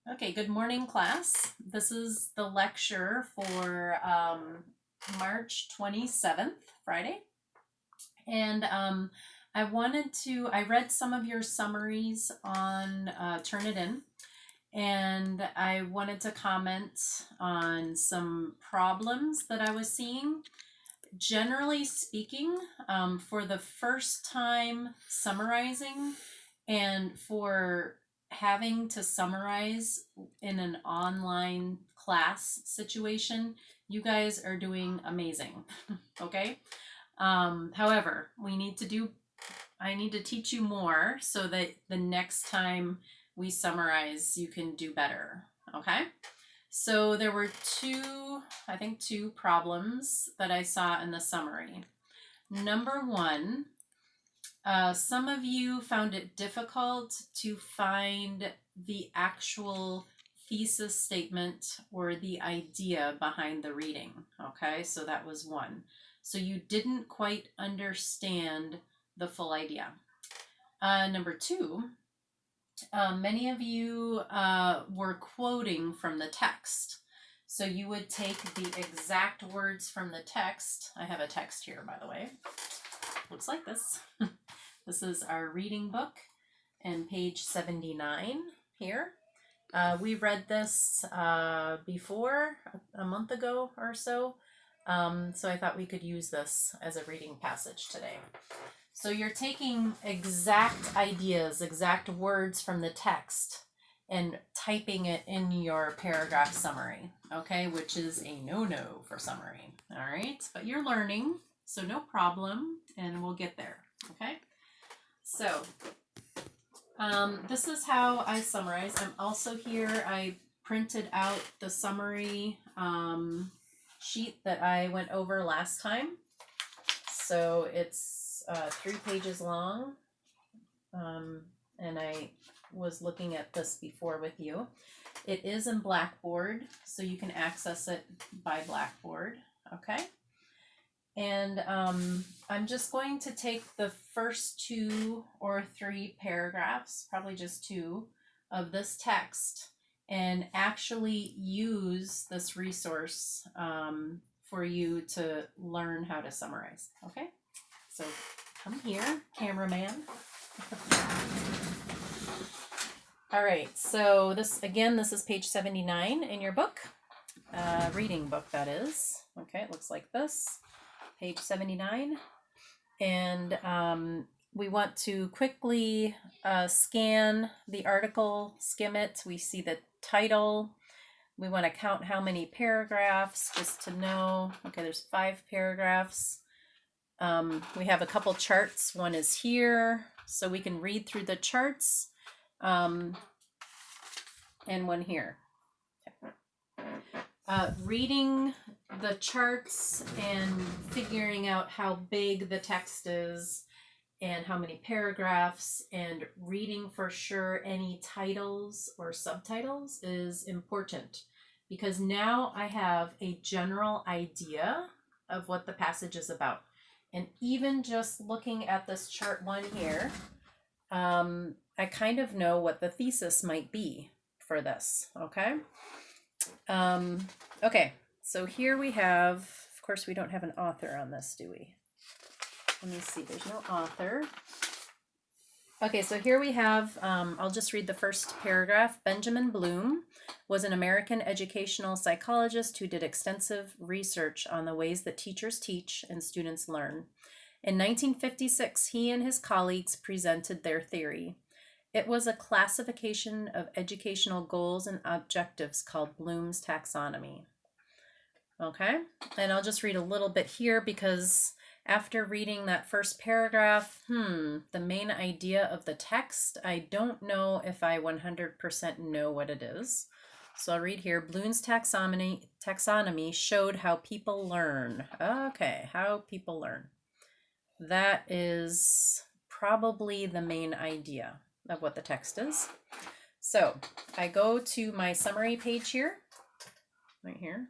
Okay, good morning, class. This is the lecture for March 27th, Friday. And I read some of your summaries on Turnitin, and I wanted to comment on some problems that I was seeing. Generally speaking, for the first time summarizing and for having to summarize in an online class situation, you guys are doing amazing. Okay. However, I need to teach you more so that the next time we summarize, you can do better. Okay. So there were two problems that I saw in the summary. Number one, some of you found it difficult to find the actual thesis statement or the idea behind the reading. Okay, so that was one. So you didn't quite understand the full idea. Number two, many of you were quoting from the text. So you would take the exact words from the text. I have a text here, by the way. Looks like this. This is our reading book and page 79 here. We read this before a month ago or so. So I thought we could use this as a reading passage today. So you're taking exact ideas, exact words from the text and typing it in your paragraph summary, okay, which is a no-no for summary, all right? But you're learning, so no problem, and we'll get there, okay? So this is how I summarize. I'm also here, I printed out the summary sheet that I went over last time. So it's 3 pages long, and I was looking at this before with you. It is in Blackboard, so you can access it by Blackboard, okay? And I'm just going to take the first 2 or 3 paragraphs, probably just 2, of this text and actually use this resource for you to learn how to summarize, okay? So come here, cameraman. All right, so this is page 79 in your book, reading book that is. Okay, it looks like this, page 79. And we want to quickly scan the article, skim it. We see the title. We want to count how many paragraphs just to know. Okay, there's 5 paragraphs. We have a couple charts. One is here, so we can read through the charts, and one here. Reading the charts and figuring out how big the text is and how many paragraphs, and reading for sure any titles or subtitles is important, because now I have a general idea of what the passage is about. And even just looking at this chart 1 here, I kind of know what the thesis might be for this, okay? Okay, so here we have, of course, we don't have an author on this, do we? Let me see, there's no author. Okay, so here we have, I'll just read the first paragraph. Benjamin Bloom was an American educational psychologist who did extensive research on the ways that teachers teach and students learn. In 1956, he and his colleagues presented their theory. It was a classification of educational goals and objectives called Bloom's taxonomy. Okay, and I'll just read a little bit here because after reading that first paragraph, the main idea of the text, I don't know if I 100% know what it is. So I'll read here. Bloom's taxonomy showed how people learn. Okay, how people learn. That is probably the main idea of what the text is. So I go to my summary page here, right here.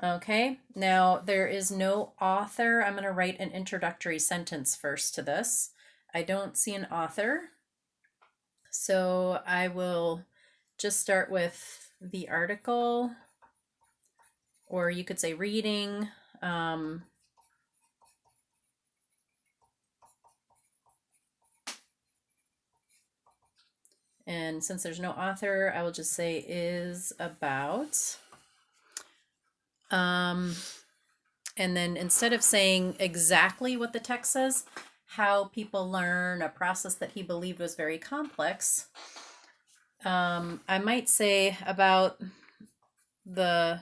Okay, now there is no author. I'm going to write an introductory sentence first to this. I don't see an author, so I will just start with the article, or you could say reading. And since there's no author, I will just say is about. And then instead of saying exactly what the text says, how people learn, a process that he believed was very complex, I might say about the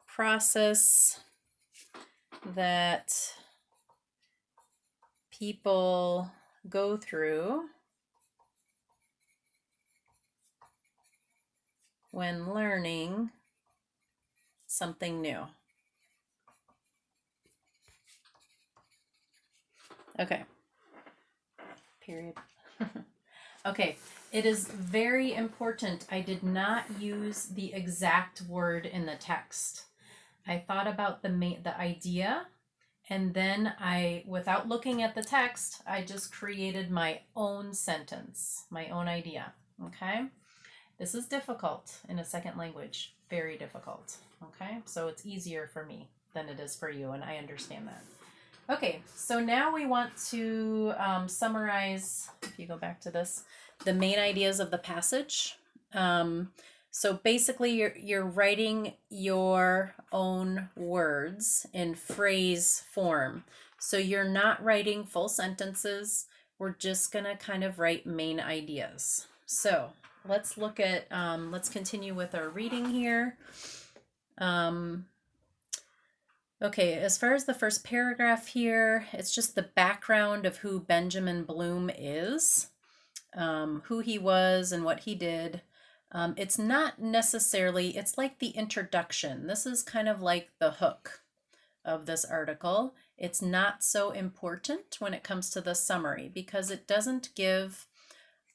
process that people go through when learning something new. Okay. Period. Okay. It is very important. I did not use the exact word in the text. I thought about the idea, and then without looking at the text, I just created my own sentence, my own idea. Okay. This is difficult in a second language, very difficult. Okay. So it's easier for me than it is for you, and I understand that. Okay, so now we want to summarize, if you go back to this, the main ideas of the passage. So basically you're writing your own words in phrase form. So you're not writing full sentences. We're just gonna kind of write main ideas. So let's look at, let's continue with our reading here. Okay, as far as the first paragraph here, it's just the background of who Benjamin Bloom is, who he was and what he did. It's not necessarily, it's like the introduction. This is kind of like the hook of this article. It's not so important when it comes to the summary because it doesn't give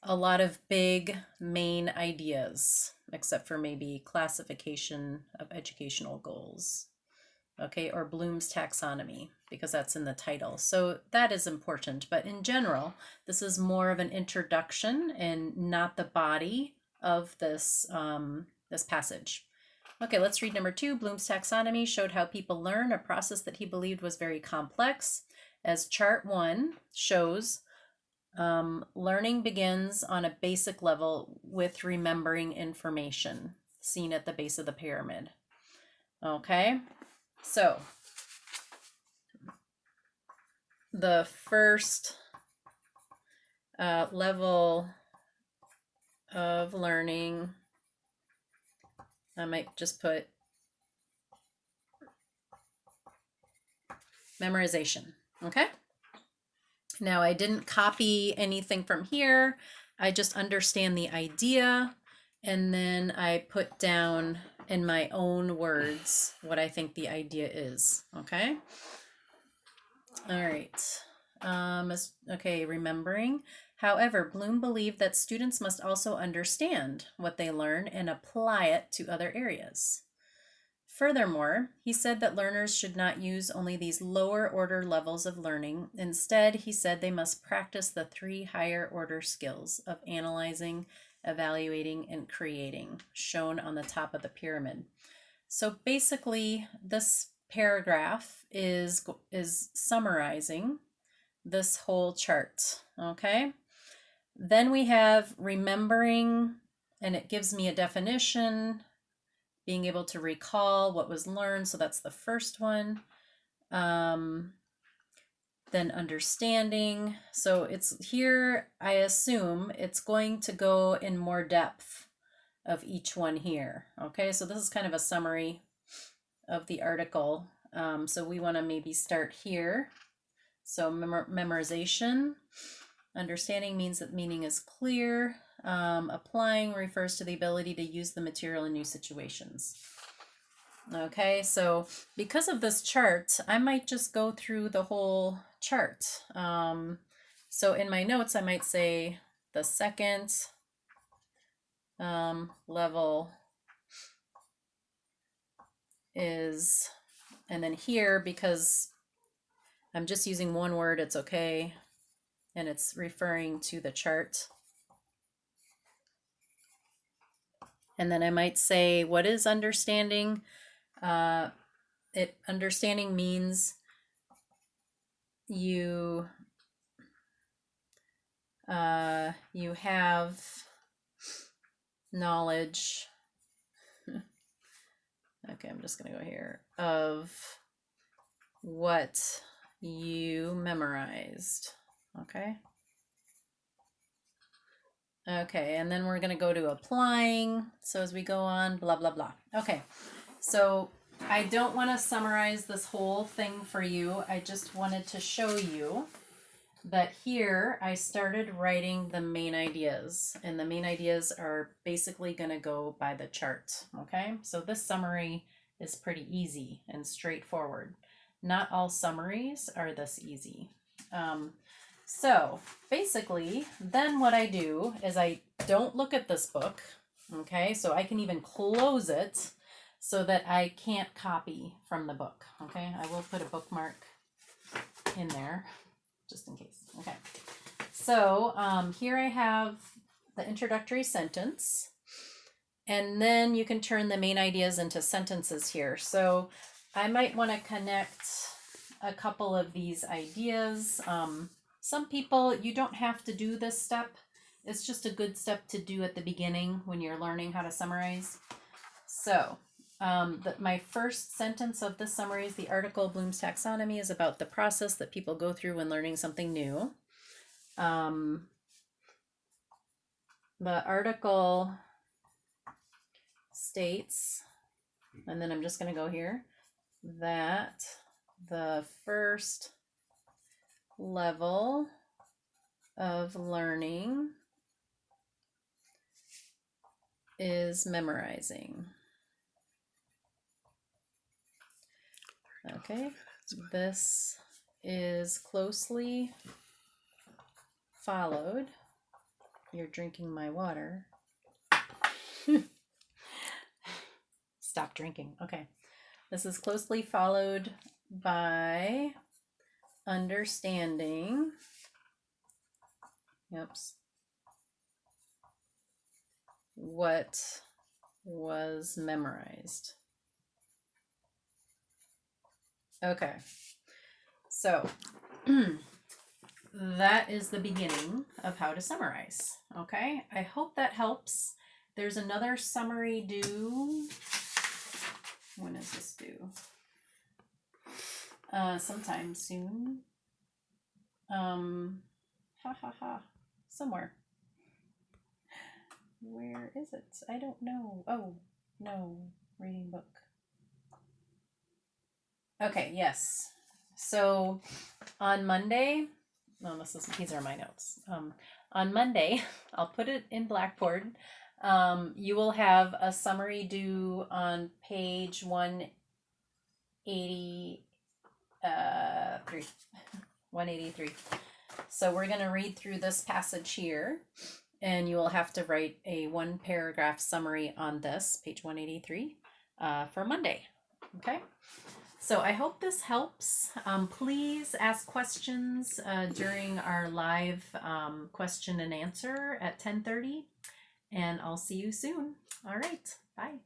a lot of big main ideas, except for maybe classification of educational goals. Okay, or Bloom's taxonomy, because that's in the title. So that is important, but in general, this is more of an introduction and not the body of this, this passage. Okay, let's read number 2. Bloom's taxonomy showed how people learn, a process that he believed was very complex. As chart 1 shows, learning begins on a basic level with remembering information, seen at the base of the pyramid. Okay. So, the first level of learning, I might just put memorization, okay? Now, I didn't copy anything from here. I just understand the idea, and then I put down in my own words what I think the idea is, okay? All right. Okay, remembering. However, Bloom believed that students must also understand what they learn and apply it to other areas. Furthermore, he said that learners should not use only these lower order levels of learning. Instead, he said they must practice the 3 higher order skills of analyzing, evaluating, and creating, shown on the top of the pyramid. So basically, this paragraph is summarizing this whole chart, okay? Then we have remembering, and it gives me a definition, being able to recall what was learned, so that's the first one. Then understanding, so it's here, I assume it's going to go in more depth of each one here, okay? So this is kind of a summary of the article. So we want to maybe start here. So memorization, understanding means that meaning is clear. Applying refers to the ability to use the material in new situations. Okay, so because of this chart, I might just go through the whole chart. So in my notes, I might say the second level is, and then here, because I'm just using one word, it's okay, and it's referring to the chart. And then I might say, what is understanding? Understanding means you you have knowledge. Okay, I'm just gonna go here, of what you memorized. Okay. Okay, and then we're gonna go to applying. So as we go on, blah, blah, blah. Okay, so I don't want to summarize this whole thing for you. I just wanted to show you that here I started writing the main ideas, and the main ideas are basically going to go by the chart. Okay, so this summary is pretty easy and straightforward. Not all summaries are this easy. So basically, then what I do is I don't look at this book. Okay, so I can even close it so that I can't copy from the book. Okay, I will put a bookmark in there just in case. Okay, so here I have the introductory sentence, and then you can turn the main ideas into sentences here. So I might want to connect a couple of these ideas. Some people, you don't have to do this step. It's just a good step to do at the beginning when you're learning how to summarize. So my first sentence of this summary is the article Bloom's Taxonomy is about the process that people go through when learning something new. The article states, and then I'm just going to go here, that the first level of learning is memorizing. Okay, this is closely followed. You're drinking my water. Stop drinking. Okay. This is closely followed by understanding. Oops. What was memorized. Okay. So that is the beginning of how to summarize. Okay. I hope that helps. There's another summary due. When is this due? Sometime soon. Somewhere. Where is it? I don't know. Oh, no. Reading book. Okay, yes. So on Monday, no, these are my notes. On Monday, I'll put it in Blackboard. You will have a summary due on page 183. 183. So we're going to read through this passage here, and you will have to write a 1-paragraph summary on this, page 183, for Monday. Okay? So I hope this helps. Please ask questions during our live question and answer at 10:30, and I'll see you soon. All right, bye.